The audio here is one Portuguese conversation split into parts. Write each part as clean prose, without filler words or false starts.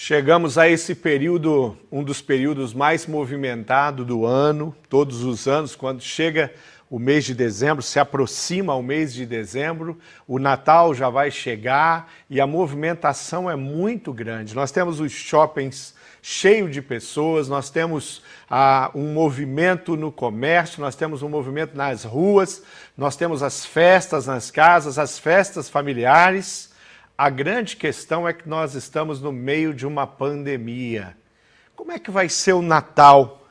Chegamos a esse período, um dos períodos mais movimentados do ano, todos os anos, quando chega o mês de dezembro, se aproxima o mês de dezembro, o Natal já vai chegar e a movimentação é muito grande. Nós temos os shoppings cheios de pessoas, nós temos um movimento no comércio, nós temos um movimento nas ruas, nós temos as festas nas casas, as festas familiares. A grande questão é que nós estamos no meio de uma pandemia. Como é que vai ser o Natal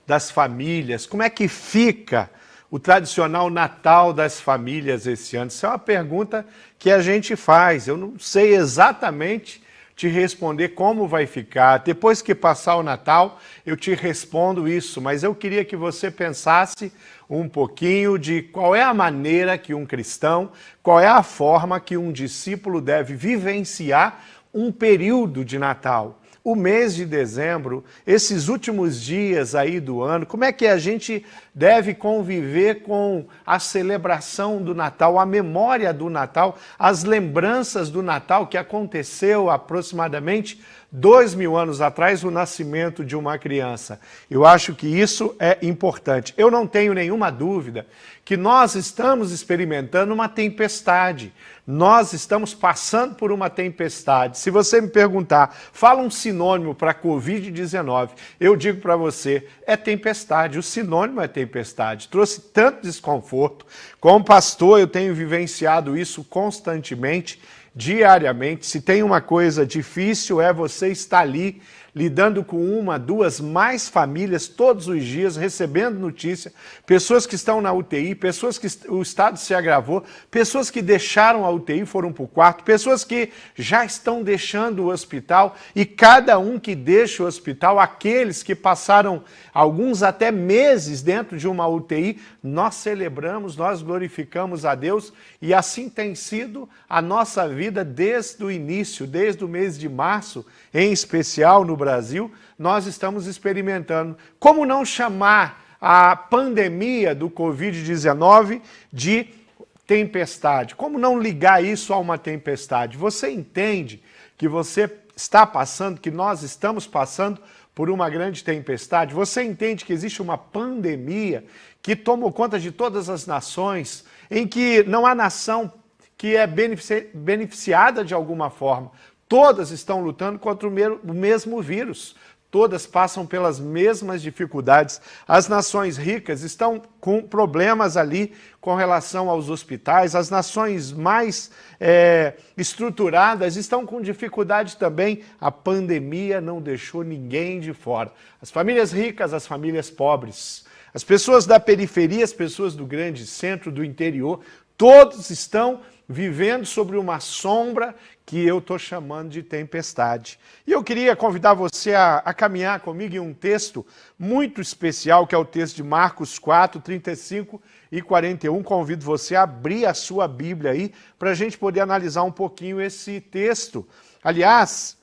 das famílias? Como é que fica o tradicional Natal das famílias esse ano? Isso é uma pergunta que a gente faz. Eu não sei exatamente te responder como vai ficar. Depois que passar o Natal, eu te respondo isso, mas eu queria que você pensasse um pouquinho de qual é a maneira que um cristão, qual é a forma que um discípulo deve vivenciar um período de Natal. O mês de dezembro, esses últimos dias aí do ano, como é que a gente deve conviver com a celebração do Natal, a memória do Natal, as lembranças do Natal que aconteceu aproximadamente 2000 anos atrás, o nascimento de uma criança. Eu acho que isso é importante. Eu não tenho nenhuma dúvida que nós estamos experimentando uma tempestade. Nós estamos passando por uma tempestade. Se você me perguntar, fala um sinônimo para a Covid-19, eu digo para você, é tempestade. O sinônimo é tempestade. Trouxe tanto desconforto. Como pastor, eu tenho vivenciado isso constantemente, diariamente. Se tem uma coisa difícil é você estar ali lidando com uma, duas, mais famílias todos os dias, recebendo notícia, pessoas que estão na UTI, pessoas que o estado se agravou, pessoas que deixaram a UTI e foram para o quarto, pessoas que já estão deixando o hospital e cada um que deixa o hospital, aqueles que passaram alguns até meses dentro de uma UTI, nós celebramos, nós glorificamos a Deus e assim tem sido a nossa vida desde o início, desde o mês de março, em especial no Brasil, nós estamos experimentando. Como não chamar a pandemia do Covid-19 de tempestade? Como não ligar isso a uma tempestade? Você entende que você está passando, que nós estamos passando por uma grande tempestade? Você entende que existe uma pandemia que tomou conta de todas as nações, em que não há nação que é beneficiada de alguma forma? Todas estão lutando contra o mesmo vírus. Todas passam pelas mesmas dificuldades. As nações ricas estão com problemas ali com relação aos hospitais. As nações mais estruturadas estão com dificuldade também. A pandemia não deixou ninguém de fora. As famílias ricas, as famílias pobres, as pessoas da periferia, as pessoas do grande centro, do interior, todos estão vivendo sobre uma sombra que eu estou chamando de tempestade. E eu queria convidar você a caminhar comigo em um texto muito especial, que é o texto de Marcos 4, 35 e 41. Convido você a abrir a sua Bíblia aí, para a gente poder analisar um pouquinho esse texto. Aliás,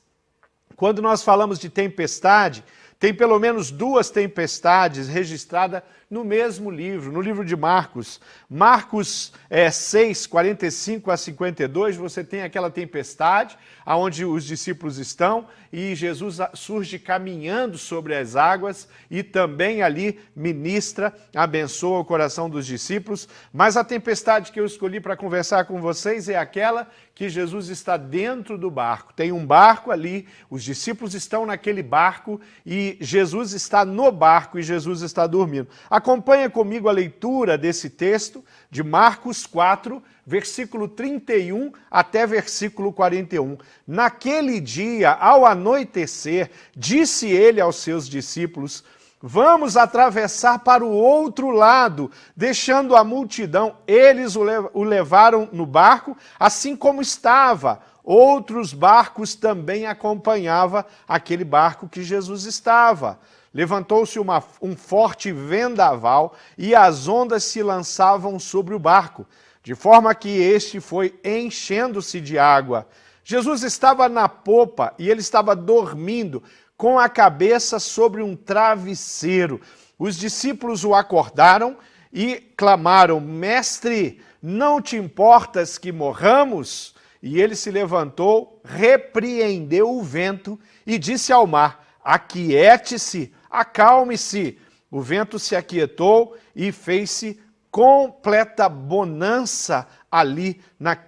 quando nós falamos de tempestade, tem pelo menos duas tempestades registradas no mesmo livro, no livro de Marcos. Marcos 6, 45 a 52, você tem aquela tempestade onde os discípulos estão e Jesus surge caminhando sobre as águas e também ali ministra, abençoa o coração dos discípulos. Mas a tempestade que eu escolhi para conversar com vocês é aquela que Jesus está dentro do barco. Tem um barco ali, os discípulos estão naquele barco e Jesus está no barco e Jesus está dormindo. Acompanha comigo a leitura desse texto de Marcos 4, versículo 31 até versículo 41. Naquele dia, ao anoitecer, disse ele aos seus discípulos: vamos atravessar para o outro lado, deixando a multidão. Eles o levaram no barco, assim como estava. Outros barcos também acompanhavam aquele barco que Jesus estava. Levantou-se um forte vendaval e as ondas se lançavam sobre o barco, de forma que este foi enchendo-se de água. Jesus estava na popa e ele estava dormindo, com a cabeça sobre um travesseiro. Os discípulos o acordaram e clamaram: Mestre, não te importas que morramos? E ele se levantou, repreendeu o vento e disse ao mar: aquiete-se, acalme-se. O vento se aquietou e fez-se completa bonança ali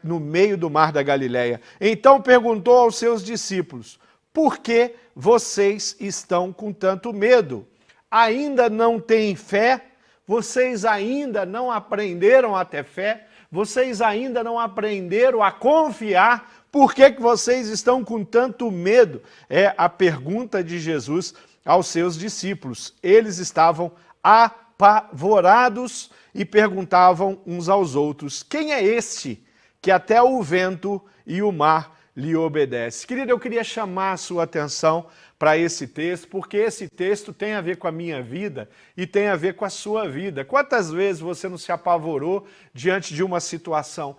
no meio do mar da Galileia. Então perguntou aos seus discípulos: por que vocês estão com tanto medo? Ainda não têm fé? Vocês ainda não aprenderam a ter fé? Vocês ainda não aprenderam a confiar? Por que vocês estão com tanto medo? É a pergunta de Jesus aos seus discípulos. Eles estavam apavorados e perguntavam uns aos outros: quem é este que até o vento e o mar lhe obedecem? Querido, eu queria chamar a sua atenção para esse texto, porque esse texto tem a ver com a minha vida e tem a ver com a sua vida. Quantas vezes você não se apavorou diante de uma situação?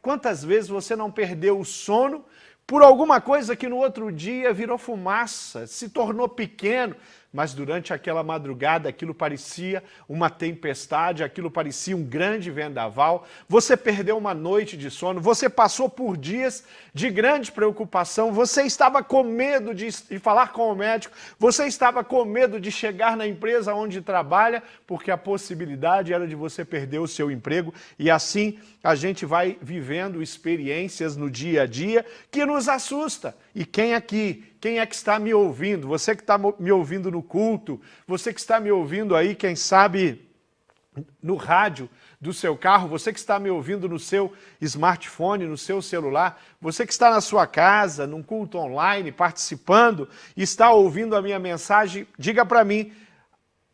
Quantas vezes você não perdeu o sono por alguma coisa que no outro dia virou fumaça, se tornou pequeno, mas durante aquela madrugada aquilo parecia uma tempestade, aquilo parecia um grande vendaval. Você perdeu uma noite de sono, você passou por dias de grande preocupação, você estava com medo de falar com o médico, você estava com medo de chegar na empresa onde trabalha, porque a possibilidade era de você perder o seu emprego, e assim a gente vai vivendo experiências no dia a dia que nos assusta. E quem é que está me ouvindo? Você que está me ouvindo no culto, você que está me ouvindo aí, quem sabe, no rádio do seu carro, você que está me ouvindo no seu smartphone, no seu celular, você que está na sua casa, num culto online, participando, e está ouvindo a minha mensagem, diga para mim,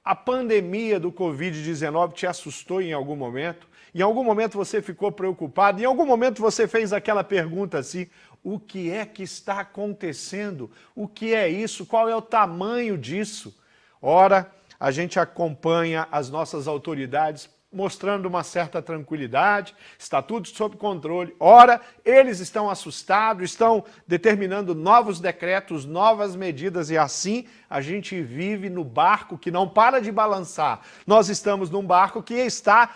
a pandemia do Covid-19 te assustou em algum momento? Em algum momento você ficou preocupado? Em algum momento você fez aquela pergunta assim: o que é que está acontecendo? O que é isso? Qual é o tamanho disso? Ora, a gente acompanha as nossas autoridades mostrando uma certa tranquilidade, está tudo sob controle. Ora, eles estão assustados, estão determinando novos decretos, novas medidas, e assim a gente vive no barco que não para de balançar. Nós estamos num barco que está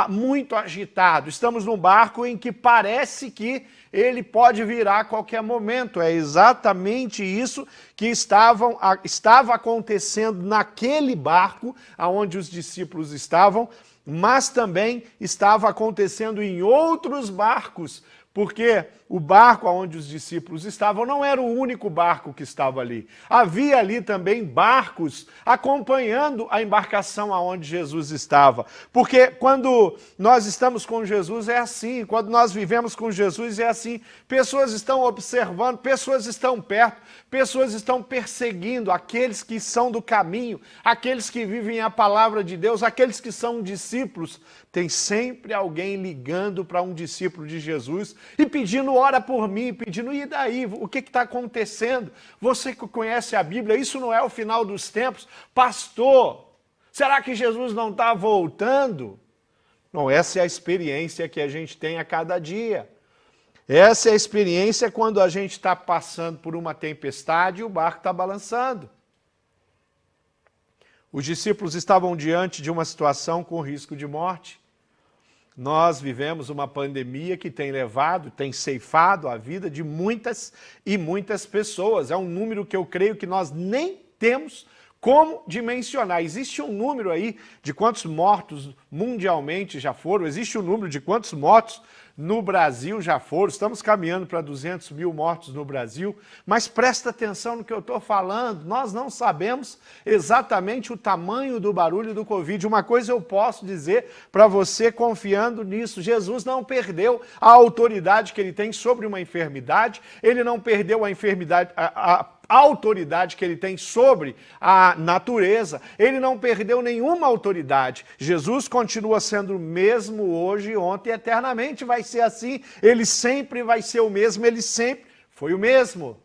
muito agitado, estamos num barco em que parece que ele pode virar a qualquer momento. É exatamente isso que estava acontecendo naquele barco onde os discípulos estavam, mas também estava acontecendo em outros barcos, porque o barco onde os discípulos estavam não era o único barco que estava ali. Havia ali também barcos acompanhando a embarcação aonde Jesus estava. Porque quando nós estamos com Jesus é assim, quando nós vivemos com Jesus é assim. Pessoas estão observando, pessoas estão perto, pessoas estão perseguindo aqueles que são do caminho, aqueles que vivem a palavra de Deus, aqueles que são discípulos. Tem sempre alguém ligando para um discípulo de Jesus e pedindo: ora por mim, pedindo: e daí? O que está acontecendo? Você que conhece a Bíblia, isso não é o final dos tempos? Pastor, será que Jesus não está voltando? Não, essa é a experiência que a gente tem a cada dia. Essa é a experiência quando a gente está passando por uma tempestade e o barco está balançando. Os discípulos estavam diante de uma situação com risco de morte. Nós vivemos uma pandemia que tem ceifado a vida de muitas e muitas pessoas. É um número que eu creio que nós nem temos como dimensionar. Existe um número aí de quantos mortos mundialmente já foram, existe um número de quantos mortos no Brasil já foram. Estamos caminhando para 200 mil mortos no Brasil, mas presta atenção no que eu estou falando, nós não sabemos exatamente o tamanho do barulho do Covid. Uma coisa eu posso dizer para você confiando nisso: Jesus não perdeu a autoridade que ele tem sobre uma enfermidade, ele não perdeu a enfermidade, a autoridade que ele tem sobre a natureza, ele não perdeu nenhuma autoridade. Jesus continua sendo o mesmo hoje, ontem e eternamente vai ser assim. Ele sempre vai ser o mesmo, ele sempre foi o mesmo.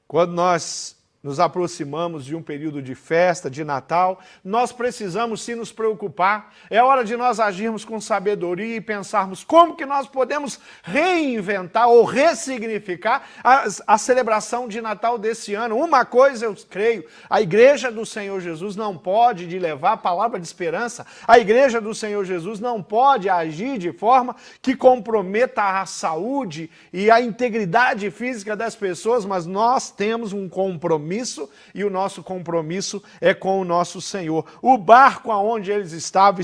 Quando nós nos aproximamos de um período de festa, de Natal, nós precisamos sim nos preocupar. É hora de nós agirmos com sabedoria e pensarmos como que nós podemos reinventar ou ressignificar a celebração de Natal desse ano. Uma coisa eu creio, a igreja do Senhor Jesus não pode levar a palavra de esperança, a igreja do Senhor Jesus não pode agir de forma que comprometa a saúde e a integridade física das pessoas, mas nós temos um compromisso e o nosso compromisso é com o nosso Senhor. O barco aonde eles estava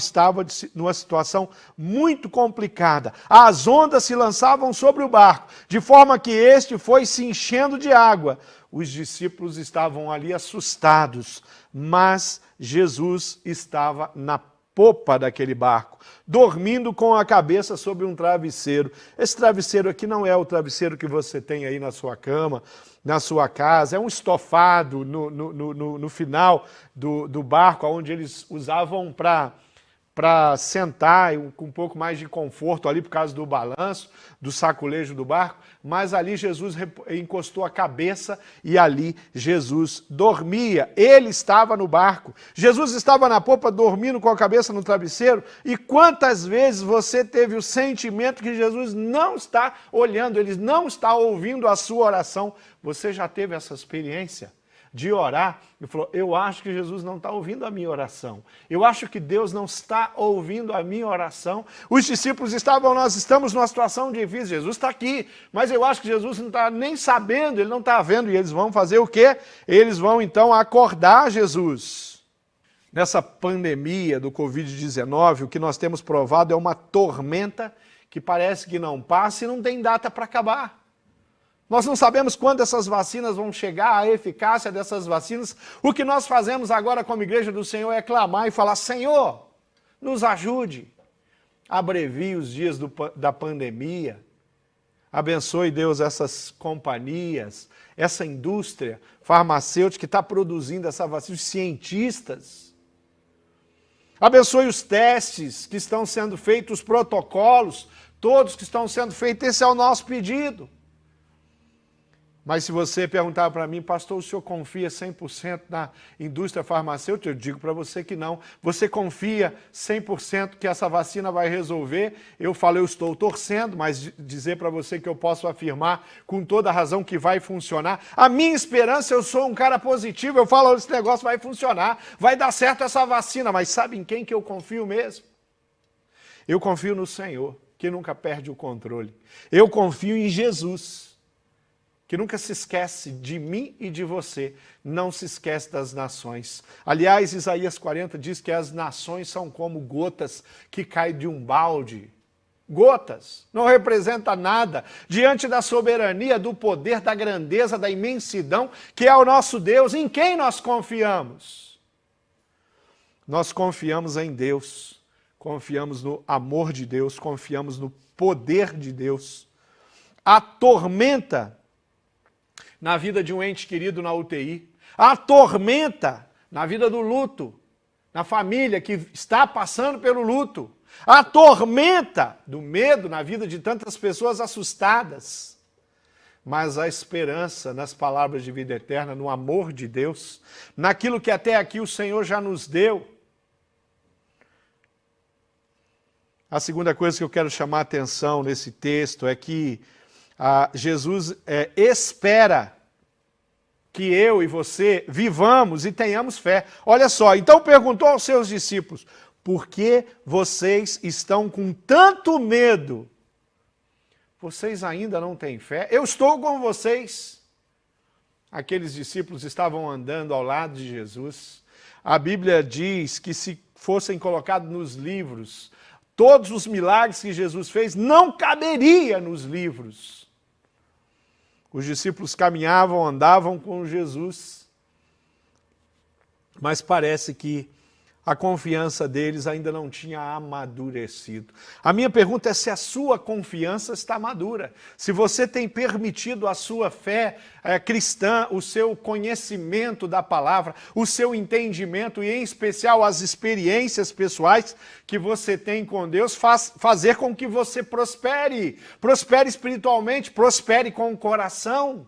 numa situação muito complicada. As ondas se lançavam sobre o barco, de forma que este foi se enchendo de água. Os discípulos estavam ali assustados, mas Jesus estava na popa daquele barco, dormindo com a cabeça sobre um travesseiro. Esse travesseiro aqui não é o travesseiro que você tem aí na sua cama, na sua casa, é um estofado no final do barco, onde eles usavam para sentar com um pouco mais de conforto ali por causa do balanço, do saculejo do barco, mas ali Jesus encostou a cabeça e ali Jesus dormia. Ele estava no barco. Jesus estava na popa dormindo com a cabeça no travesseiro. E quantas vezes você teve o sentimento que Jesus não está olhando, ele não está ouvindo a sua oração? Você já teve essa experiência de orar e falou, eu acho que Jesus não está ouvindo a minha oração. Eu acho que Deus não está ouvindo a minha oração. Os discípulos nós estamos numa situação difícil, Jesus está aqui, mas eu acho que Jesus não está nem sabendo, ele não está vendo, e eles vão fazer o quê? Eles vão então acordar Jesus. Nessa pandemia do Covid-19, o que nós temos provado é uma tormenta que parece que não passa e não tem data para acabar. Nós não sabemos quando essas vacinas vão chegar, a eficácia dessas vacinas. O que nós fazemos agora como igreja do Senhor é clamar e falar, Senhor, nos ajude. Abrevie os dias da pandemia. Abençoe, Deus, essas companhias, essa indústria farmacêutica que está produzindo essa vacina, os cientistas. Abençoe os testes que estão sendo feitos, os protocolos, todos que estão sendo feitos. Esse é o nosso pedido. Mas se você perguntar para mim, pastor, o senhor confia 100% na indústria farmacêutica? Eu digo para você que não. Você confia 100% que essa vacina vai resolver? Eu falo, eu estou torcendo, mas dizer para você que eu posso afirmar com toda a razão que vai funcionar. A minha esperança, eu sou um cara positivo, eu falo, esse negócio vai funcionar, vai dar certo essa vacina, mas sabe em quem que eu confio mesmo? Eu confio no Senhor, que nunca perde o controle. Eu confio em Jesus, que nunca se esquece de mim e de você, não se esquece das nações. Aliás, Isaías 40 diz que as nações são como gotas que caem de um balde. Gotas, não representa nada diante da soberania, do poder, da grandeza, da imensidão, que é o nosso Deus. Em quem nós confiamos? Nós confiamos em Deus, confiamos no amor de Deus, confiamos no poder de Deus. A tormenta na vida de um ente querido na UTI, a tormenta na vida do luto, na família que está passando pelo luto, a tormenta do medo na vida de tantas pessoas assustadas, mas a esperança nas palavras de vida eterna, no amor de Deus, naquilo que até aqui o Senhor já nos deu. A segunda coisa que eu quero chamar a atenção nesse texto é que Jesus espera que eu e você vivamos e tenhamos fé. Olha só, então perguntou aos seus discípulos, por que vocês estão com tanto medo? Vocês ainda não têm fé? Eu estou com vocês. Aqueles discípulos estavam andando ao lado de Jesus. A Bíblia diz que se fossem colocados nos livros, todos os milagres que Jesus fez não caberia nos livros. Os discípulos caminhavam, andavam com Jesus, mas parece que a confiança deles ainda não tinha amadurecido. A minha pergunta é se a sua confiança está madura, se você tem permitido a sua fé cristã, o seu conhecimento da palavra, o seu entendimento e, em especial, as experiências pessoais que você tem com Deus, fazer com que você prospere espiritualmente, prospere com o coração.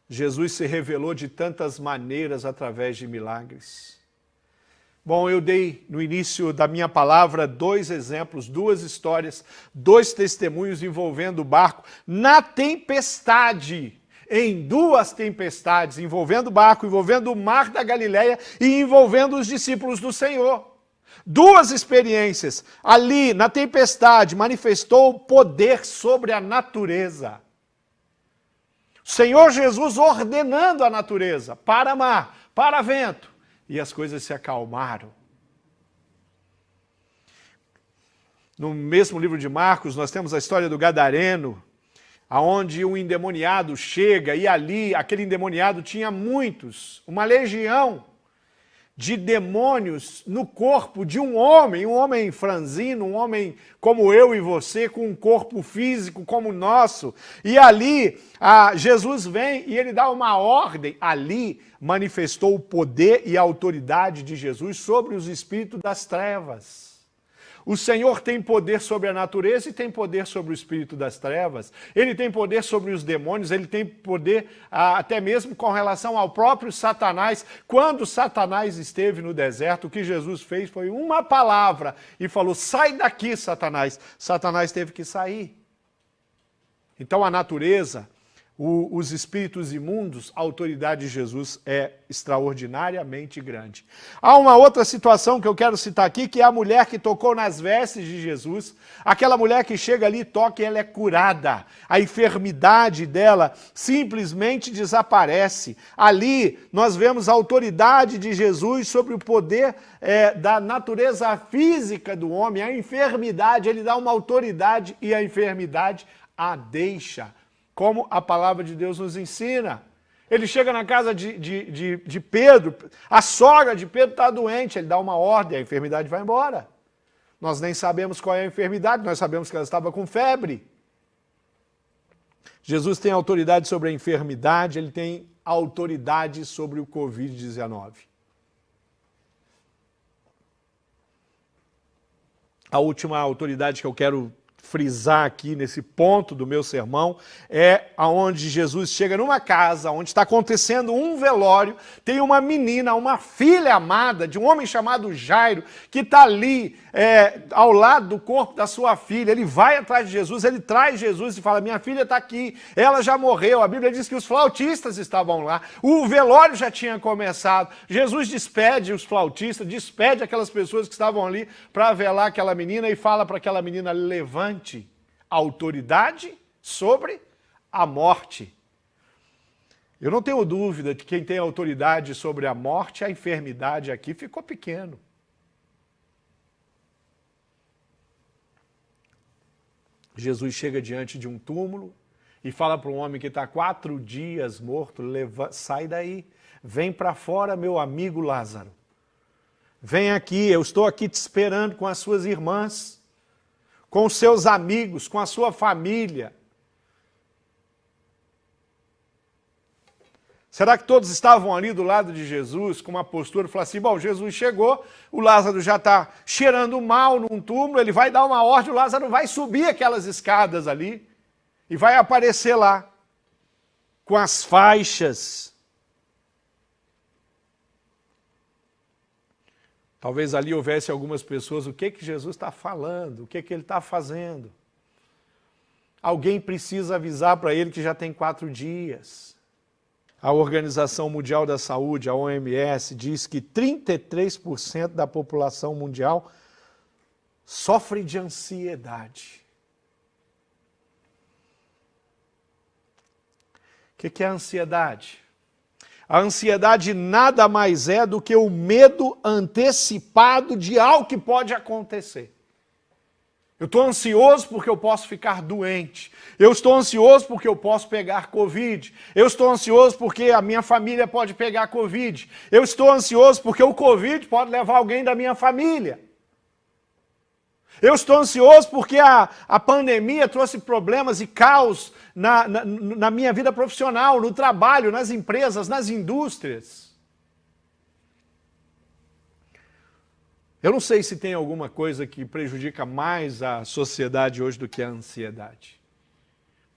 Jesus se revelou de tantas maneiras através de milagres. Bom, eu dei no início da minha palavra 2 exemplos, 2 histórias, 2 testemunhos envolvendo o barco na tempestade. Em 2 tempestades, envolvendo o barco, envolvendo o mar da Galileia e envolvendo os discípulos do Senhor. 2 experiências. Ali, na tempestade, manifestou o poder sobre a natureza. O Senhor Jesus ordenando a natureza, para mar, para vento, e as coisas se acalmaram. No mesmo livro de Marcos, nós temos a história do Gadareno, aonde um endemoniado chega e ali, aquele endemoniado tinha muitos, uma legião de demônios no corpo de um homem franzino, um homem como eu e você, com um corpo físico como o nosso. E ali, Jesus vem e ele dá uma ordem. Ali manifestou o poder e a autoridade de Jesus sobre os espíritos das trevas. O Senhor tem poder sobre a natureza e tem poder sobre o espírito das trevas. Ele tem poder sobre os demônios, ele tem poder até mesmo com relação ao próprio Satanás. Quando Satanás esteve no deserto, o que Jesus fez foi uma palavra e falou: sai daqui, Satanás. Satanás teve que sair. Então a natureza, os espíritos imundos, a autoridade de Jesus é extraordinariamente grande. Há uma outra situação que eu quero citar aqui, que é a mulher que tocou nas vestes de Jesus. Aquela mulher que chega ali, toca e ela é curada. A enfermidade dela simplesmente desaparece. Ali nós vemos a autoridade de Jesus sobre o poder da natureza física do homem. A enfermidade, ele dá uma autoridade e a enfermidade a deixa. Como a palavra de Deus nos ensina. Ele chega na casa de Pedro, a sogra de Pedro está doente, ele dá uma ordem, a enfermidade vai embora. Nós nem sabemos qual é a enfermidade, nós sabemos que ela estava com febre. Jesus tem autoridade sobre a enfermidade, ele tem autoridade sobre o Covid-19. A última autoridade que eu quero frisar aqui nesse ponto do meu sermão é aonde Jesus chega numa casa onde está acontecendo um velório, tem uma menina, uma filha amada de um homem chamado Jairo, que está ali ao lado do corpo da sua filha. Ele vai atrás de Jesus, ele traz Jesus e fala: minha filha está aqui, ela já morreu. A Bíblia diz que os flautistas estavam lá, o velório já tinha começado. Jesus despede os flautistas, despede aquelas pessoas que estavam ali para velar aquela menina e fala para aquela menina: levante a autoridade sobre a morte. Eu não tenho dúvida de que quem tem autoridade sobre a morte, a enfermidade aqui ficou pequeno. Jesus chega diante de um túmulo e fala para um homem que está 4 dias morto: sai daí, vem para fora, meu amigo Lázaro. Vem aqui, eu estou aqui te esperando com as suas irmãs, com os seus amigos, com a sua família. Será que todos estavam ali do lado de Jesus com uma postura e falaram assim: bom, Jesus chegou, o Lázaro já está cheirando mal num túmulo, ele vai dar uma ordem, o Lázaro vai subir aquelas escadas ali e vai aparecer lá com as faixas. Talvez ali houvesse algumas pessoas: o que Jesus está falando? O que ele está fazendo? Alguém precisa avisar para ele que já tem 4 dias. A Organização Mundial da Saúde, a OMS, diz que 33% da população mundial sofre de ansiedade. O que é a ansiedade? A ansiedade nada mais é do que o medo antecipado de algo que pode acontecer. Eu estou ansioso porque eu posso ficar doente. Eu estou ansioso porque eu posso pegar Covid. Eu estou ansioso porque a minha família pode pegar Covid. Eu estou ansioso porque o Covid pode levar alguém da minha família. Eu estou ansioso porque a pandemia trouxe problemas e caos na minha vida profissional, no trabalho, nas empresas, nas indústrias. Eu não sei se tem alguma coisa que prejudica mais a sociedade hoje do que a ansiedade.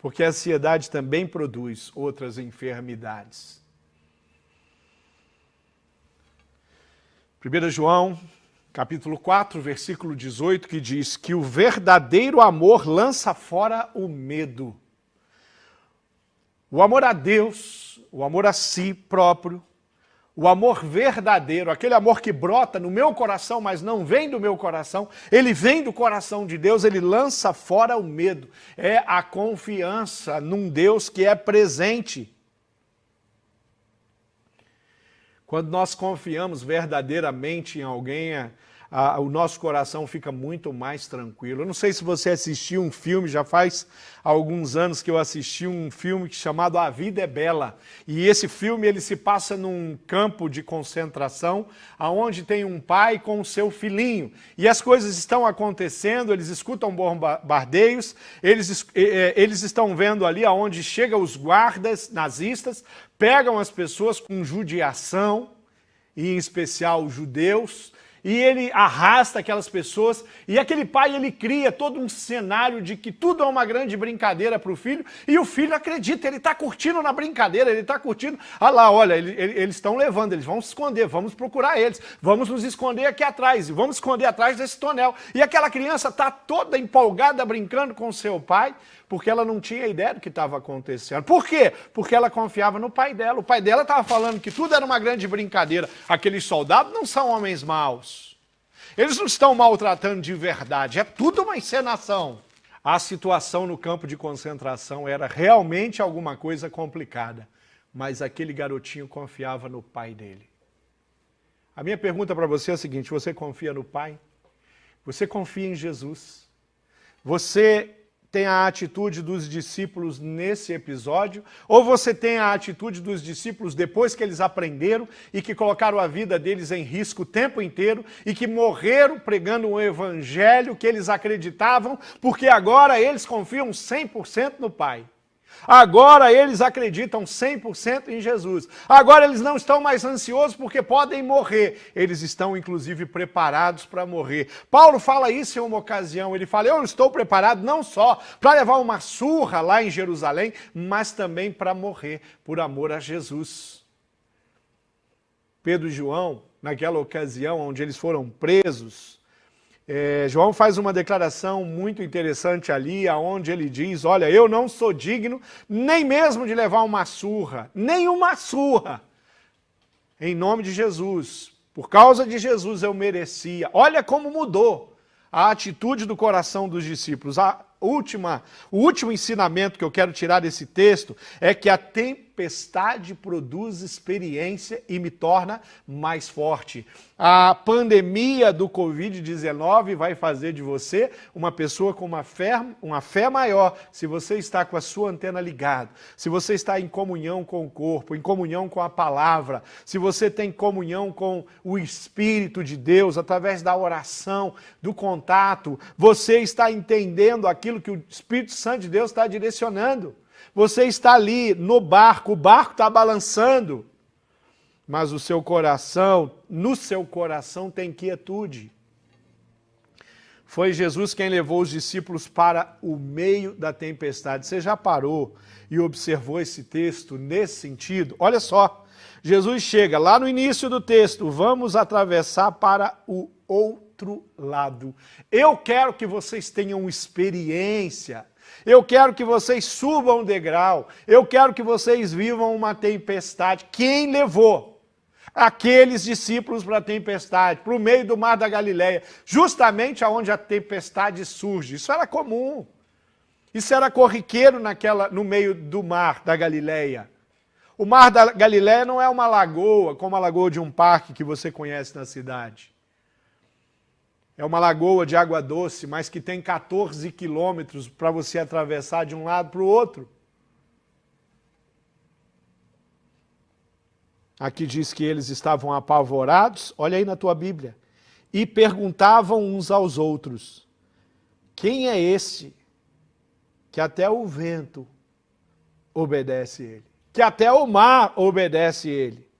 porque a ansiedade também produz outras enfermidades. 1 João, capítulo 4, versículo 18, que diz que o verdadeiro amor lança fora o medo. O amor a Deus, o amor a si próprio, o amor verdadeiro, aquele amor que brota no meu coração, mas não vem do meu coração, ele vem do coração de Deus, ele lança fora o medo. É a confiança num Deus que é presente. Quando nós confiamos verdadeiramente em alguém, o nosso coração fica muito mais tranquilo. Eu não sei se você assistiu um filme, já faz alguns anos que eu assisti um filme chamado A Vida é Bela. E esse filme ele se passa num campo de concentração, onde tem um pai com o seu filhinho. E as coisas estão acontecendo, eles escutam bombardeios, eles estão vendo ali aonde chegam os guardas nazistas, pegam as pessoas com judiação, e em especial os judeus, e ele arrasta aquelas pessoas, e aquele pai ele cria todo um cenário de que tudo é uma grande brincadeira para o filho, e o filho acredita, ele está curtindo na brincadeira, ele está curtindo, olha, eles estão levando, eles vão se esconder, vamos procurar eles, vamos nos esconder aqui atrás, e vamos esconder atrás desse tonel. E aquela criança está toda empolgada brincando com seu pai, porque ela não tinha ideia do que estava acontecendo. Por quê? Porque ela confiava no pai dela. O pai dela estava falando que tudo era uma grande brincadeira. Aqueles soldados não são homens maus. Eles não estão maltratando de verdade. É tudo uma encenação. A situação no campo de concentração era realmente alguma coisa complicada. Mas aquele garotinho confiava no pai dele. A minha pergunta para você é a seguinte: você confia no pai? Você confia em Jesus? Você tem a atitude dos discípulos nesse episódio, ou você tem a atitude dos discípulos depois que eles aprenderam e que colocaram a vida deles em risco o tempo inteiro e que morreram pregando um evangelho que eles acreditavam, porque agora eles confiam 100% no Pai. Agora eles acreditam 100% em Jesus. Agora eles não estão mais ansiosos porque podem morrer. Eles estão, inclusive, preparados para morrer. Paulo fala isso em uma ocasião. Ele fala, eu estou preparado não só para levar uma surra lá em Jerusalém, mas também para morrer por amor a Jesus. Pedro e João, naquela ocasião onde eles foram presos, João faz uma declaração muito interessante ali, onde ele diz, olha, eu não sou digno nem mesmo de levar uma surra, nenhuma surra, em nome de Jesus. Por causa de Jesus eu merecia. Olha como mudou a atitude do coração dos discípulos. O último ensinamento que eu quero tirar desse texto é que a tempestade produz experiência e me torna mais forte. A pandemia do Covid-19 vai fazer de você uma pessoa com uma fé maior, se você está com a sua antena ligada, se você está em comunhão com o corpo, em comunhão com a palavra, se você tem comunhão com o Espírito de Deus, através da oração, do contato, você está entendendo aquilo que o Espírito Santo de Deus está direcionando. Você está ali no barco, o barco está balançando, mas no seu coração tem quietude. Foi Jesus quem levou os discípulos para o meio da tempestade. Você já parou e observou esse texto nesse sentido? Olha só, Jesus chega lá no início do texto, vamos atravessar para o outro lado. Eu quero que vocês tenham experiência. Eu quero que vocês subam um degrau. Eu quero que vocês vivam uma tempestade. Quem levou aqueles discípulos para a tempestade, para o meio do mar da Galileia, justamente aonde a tempestade surge? Isso era comum. Isso era corriqueiro no meio do mar da Galileia. O mar da Galileia não é uma lagoa, como a lagoa de um parque que você conhece na cidade. É uma lagoa de água doce, mas que tem 14 quilômetros para você atravessar de um lado para o outro. Aqui diz que eles estavam apavorados, olha aí na tua Bíblia, e perguntavam uns aos outros, quem é esse que até o vento obedece ele? Que até o mar obedece ele?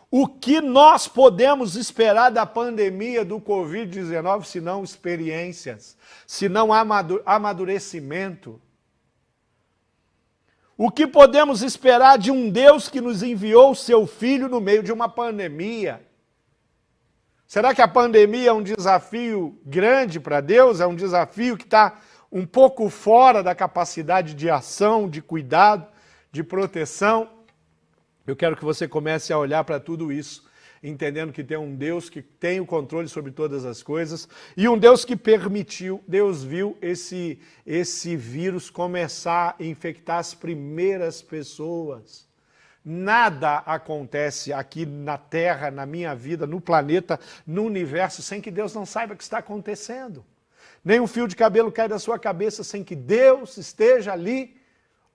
O que nós podemos esperar da pandemia do Covid-19 se não experiências, se não amadurecimento? O que podemos esperar de um Deus que nos enviou o seu Filho no meio de uma pandemia? Será que a pandemia é um desafio grande para Deus? É um desafio que está um pouco fora da capacidade de ação, de cuidado, de proteção? Eu quero que você comece a olhar para tudo isso, entendendo que tem um Deus que tem o controle sobre todas as coisas e um Deus que permitiu, Deus viu esse vírus começar a infectar as primeiras pessoas. Nada acontece aqui na Terra, na minha vida, no planeta, no universo, sem que Deus não saiba o que está acontecendo. Nem um fio de cabelo cai da sua cabeça sem que Deus esteja ali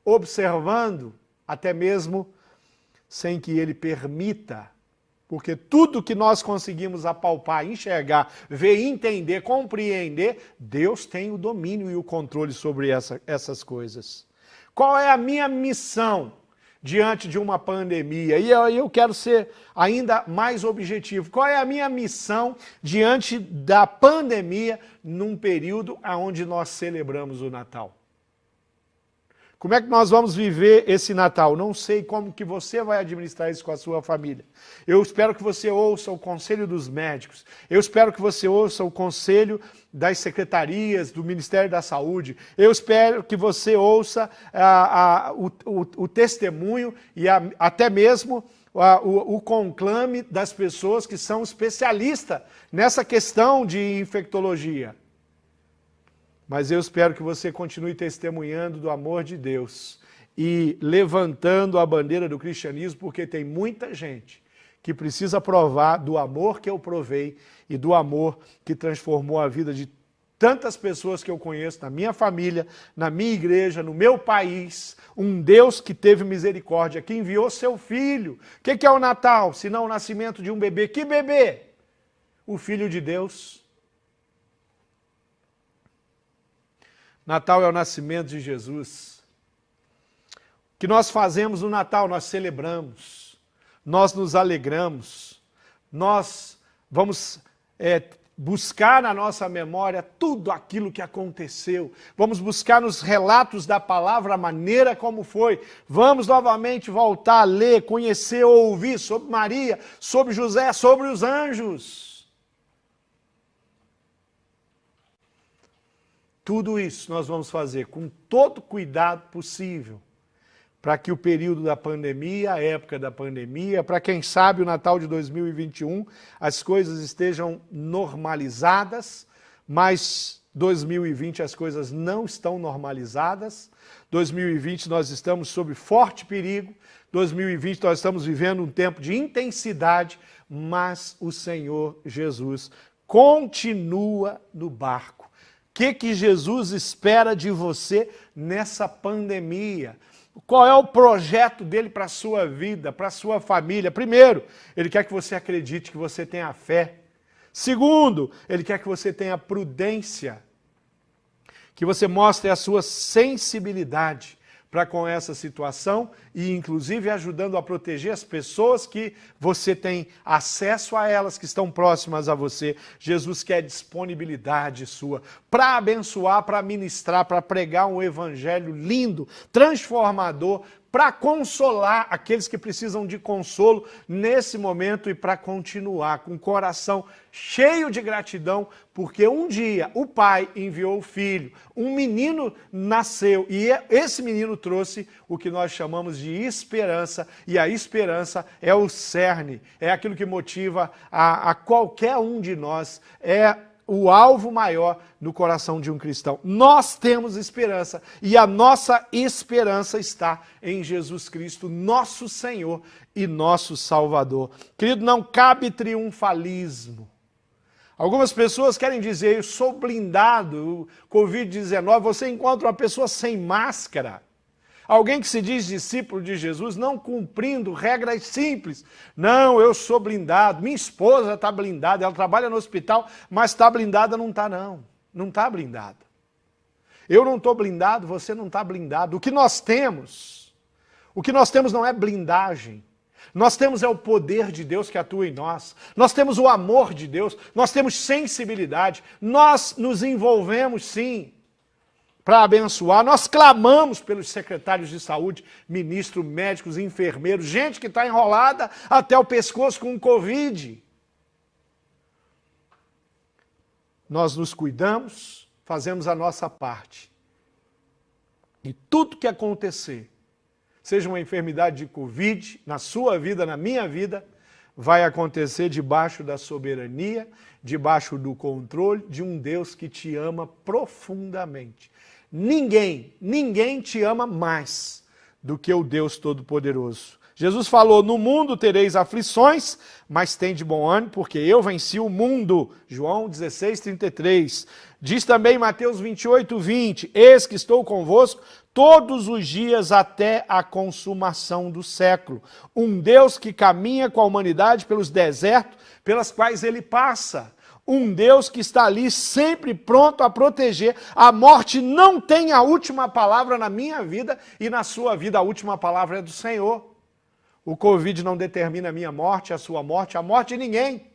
observando, até mesmo sem que Ele permita. Porque tudo que nós conseguimos apalpar, enxergar, ver, entender, compreender, Deus tem o domínio e o controle sobre essas coisas. Qual é a minha missão diante de uma pandemia? E eu quero ser ainda mais objetivo. Qual é a minha missão diante da pandemia num período onde nós celebramos o Natal? Como é que nós vamos viver esse Natal? Não sei como que você vai administrar isso com a sua família. Eu espero que você ouça o conselho dos médicos. Eu espero que você ouça o conselho das secretarias, do Ministério da Saúde. Eu espero que você ouça o testemunho e até mesmo o conclame das pessoas que são especialistas nessa questão de infectologia. Mas eu espero que você continue testemunhando do amor de Deus e levantando a bandeira do cristianismo, porque tem muita gente que precisa provar do amor que eu provei e do amor que transformou a vida de tantas pessoas que eu conheço na minha família, na minha igreja, no meu país. Um Deus que teve misericórdia, que enviou seu Filho. O que é o Natal? Senão o nascimento de um bebê. Que bebê? O Filho de Deus. Natal é o nascimento de Jesus. O que nós fazemos no Natal? Nós celebramos, nós nos alegramos, nós vamos buscar na nossa memória tudo aquilo que aconteceu. Vamos buscar nos relatos da palavra a maneira como foi. Vamos novamente voltar a ler, conhecer, ouvir sobre Maria, sobre José, sobre os anjos. Tudo isso nós vamos fazer com todo o cuidado possível para que o período da pandemia, a época da pandemia, para quem sabe o Natal de 2021, as coisas estejam normalizadas, mas 2020 as coisas não estão normalizadas. 2020 nós estamos sob forte perigo, 2020 nós estamos vivendo um tempo de intensidade, mas o Senhor Jesus continua no barco. O que Jesus espera de você nessa pandemia? Qual é o projeto dele para a sua vida, para a sua família? Primeiro, ele quer que você acredite, que você tenha fé. Segundo, ele quer que você tenha prudência, que você mostre a sua sensibilidade para com essa situação e inclusive ajudando a proteger as pessoas que você tem acesso a elas, que estão próximas a você. Jesus quer disponibilidade sua para abençoar, para ministrar, para pregar um evangelho lindo, transformador, para consolar aqueles que precisam de consolo nesse momento e para continuar com o coração cheio de gratidão, porque um dia o Pai enviou o Filho, um menino nasceu e esse menino trouxe o que nós chamamos de esperança, e a esperança é o cerne, é aquilo que motiva a qualquer um de nós, é o alvo maior no coração de um cristão. Nós temos esperança e a nossa esperança está em Jesus Cristo, nosso Senhor e nosso Salvador. Querido, não cabe triunfalismo. Algumas pessoas querem dizer, eu sou blindado, o Covid-19, você encontra uma pessoa sem máscara. Alguém que se diz discípulo de Jesus, não cumprindo regras simples. Não, eu sou blindado, minha esposa está blindada, ela trabalha no hospital, mas está blindada, não está não. Não está blindada. Eu não estou blindado, você não está blindado. O que nós temos não é blindagem. Nós temos o poder de Deus que atua em nós. Nós temos o amor de Deus, nós temos sensibilidade, nós nos envolvemos sim. para abençoar. Nós clamamos pelos secretários de saúde, ministros, médicos, enfermeiros, gente que está enrolada até o pescoço com o Covid. Nós nos cuidamos, fazemos a nossa parte. E tudo que acontecer, seja uma enfermidade de Covid, na sua vida, na minha vida, vai acontecer debaixo da soberania, debaixo do controle de um Deus que te ama profundamente. Ninguém te ama mais do que o Deus Todo-Poderoso. Jesus falou, no mundo tereis aflições, mas tende bom ânimo, porque eu venci o mundo. João 16:33. Diz também Mateus 28:20, eis que estou convosco todos os dias até a consumação do século. Um Deus que caminha com a humanidade pelos desertos pelas quais ele passa. Um Deus que está ali sempre pronto a proteger. A morte não tem a última palavra na minha vida e na sua vida. A última palavra é do Senhor. O Covid não determina a minha morte, a sua morte, a morte de ninguém.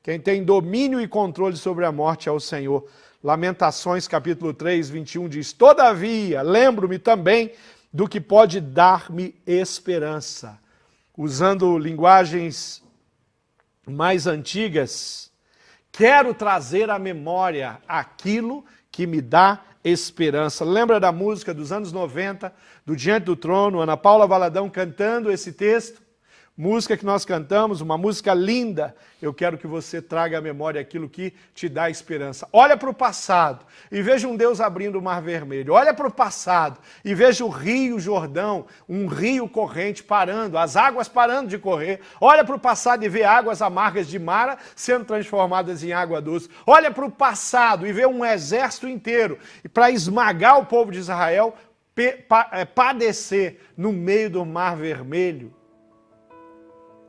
Quem tem domínio e controle sobre a morte é o Senhor. Lamentações, capítulo 3, 21 diz, todavia, lembro-me também do que pode dar-me esperança. Usando linguagens mais antigas, quero trazer à memória aquilo que me dá esperança. Lembra da música dos anos 90, do Diante do Trono, Ana Paula Valadão cantando esse texto? Música que nós cantamos, uma música linda. Eu quero que você traga à memória aquilo que te dá esperança. Olha para o passado e veja um Deus abrindo o Mar Vermelho. Olha para o passado e veja o Rio Jordão, um rio corrente parando, as águas parando de correr. Olha para o passado e vê águas amargas de Mara sendo transformadas em água doce. Olha para o passado e vê um exército inteiro para esmagar o povo de Israel, padecer no meio do Mar Vermelho.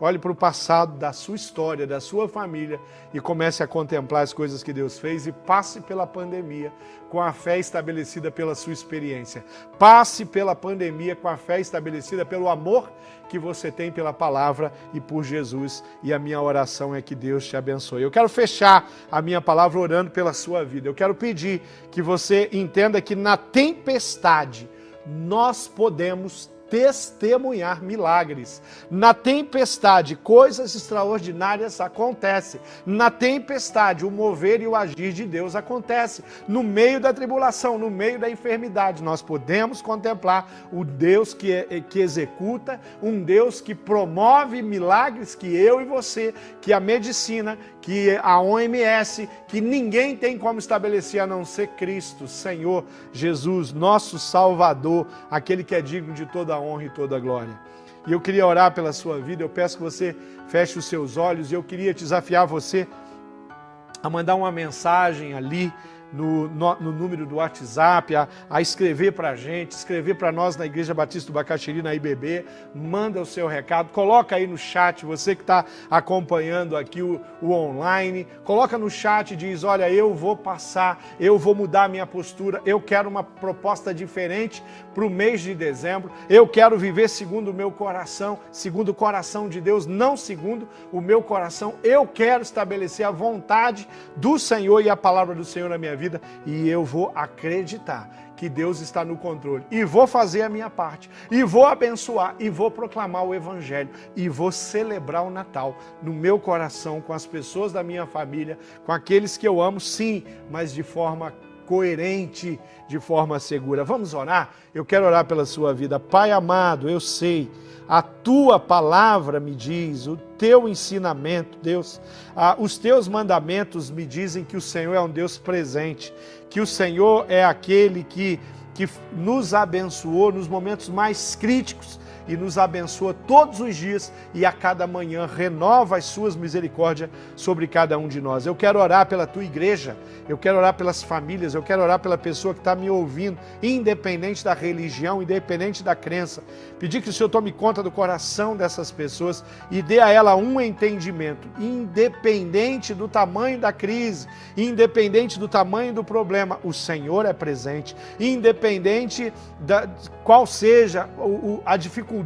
Olhe para o passado da sua história, da sua família e comece a contemplar as coisas que Deus fez e passe pela pandemia com a fé estabelecida pela sua experiência. Passe pela pandemia com a fé estabelecida pelo amor que você tem pela palavra e por Jesus. E a minha oração é que Deus te abençoe. Eu quero fechar a minha palavra orando pela sua vida. Eu quero pedir que você entenda que na tempestade nós podemos testemunhar milagres. Na tempestade, coisas extraordinárias acontecem. Na tempestade, o mover e o agir de Deus acontece. No meio da tribulação, no meio da enfermidade, nós podemos contemplar o Deus que executa, um Deus que promove milagres que eu e você, que a medicina, que a OMS, que ninguém tem como estabelecer a não ser Cristo, Senhor Jesus, nosso Salvador, aquele que é digno de toda a honra e toda a glória. E eu queria orar pela sua vida, eu peço que você feche os seus olhos e eu queria desafiar você a mandar uma mensagem ali no número do WhatsApp, a escrever para a gente, escrever para nós na Igreja Batista do Bacaxiri, na IBB, manda o seu recado, coloca aí no chat, você que está acompanhando aqui o online, coloca no chat e diz, olha, eu vou passar, eu vou mudar a minha postura, eu quero uma proposta diferente para o mês de dezembro, eu quero viver segundo o meu coração, segundo o coração de Deus, não segundo o meu coração, eu quero estabelecer a vontade do Senhor e a palavra do Senhor na minha vida, e eu vou acreditar que Deus está no controle, e vou fazer a minha parte, e vou abençoar, e vou proclamar o Evangelho, e vou celebrar o Natal no meu coração, com as pessoas da minha família, com aqueles que eu amo, sim, mas de forma coerente, de forma segura. Vamos orar? Eu quero orar pela sua vida. Pai amado, eu sei, a tua palavra me diz, o teu ensinamento, Deus, os teus mandamentos me dizem que o Senhor é um Deus presente, que o Senhor é aquele que nos abençoou nos momentos mais críticos e nos abençoa todos os dias e a cada manhã renova as suas misericórdias sobre cada um de nós. Eu quero orar pela tua igreja, eu quero orar pelas famílias, eu quero orar pela pessoa que está me ouvindo, independente da religião, independente da crença. Pedir que o Senhor tome conta do coração dessas pessoas e dê a ela um entendimento, independente do tamanho da crise, independente do tamanho do problema, o Senhor é presente, independente da qual seja a dificuldade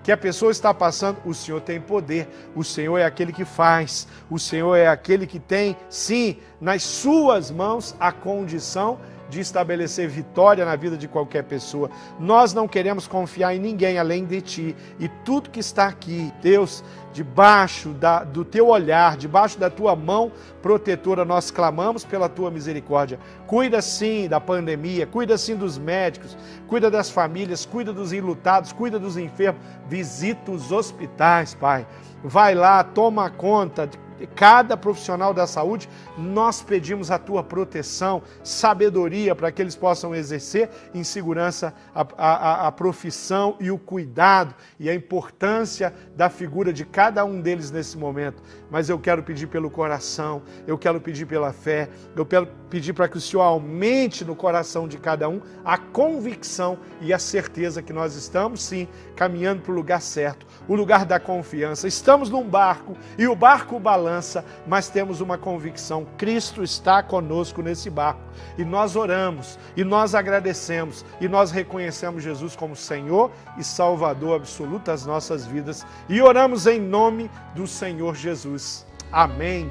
que a pessoa está passando, o Senhor tem poder, o Senhor é aquele que faz, o Senhor é aquele que tem, sim, nas suas mãos a condição de estabelecer vitória na vida de qualquer pessoa. Nós não queremos confiar em ninguém além de Ti. E tudo que está aqui, Deus, debaixo do Teu olhar, debaixo da Tua mão protetora, nós clamamos pela Tua misericórdia. Cuida sim da pandemia, cuida sim dos médicos, cuida das famílias, cuida dos enlutados, cuida dos enfermos. Visita os hospitais, Pai. Vai lá, toma conta de cada profissional da saúde. Nós pedimos a Tua proteção, sabedoria para que eles possam exercer em segurança a profissão e o cuidado e a importância da figura de cada um deles nesse momento. Mas eu quero pedir pelo coração, eu quero pedir pela fé, eu quero pedir para que o Senhor aumente no coração de cada um a convicção e a certeza que nós estamos sim caminhando para o lugar certo, o lugar da confiança. Estamos num barco e o barco balança, mas temos uma convicção: Cristo está conosco nesse barco. E nós oramos, e nós agradecemos, e nós reconhecemos Jesus como Senhor e Salvador absoluto das nossas vidas. E oramos em nome do Senhor Jesus. Amém.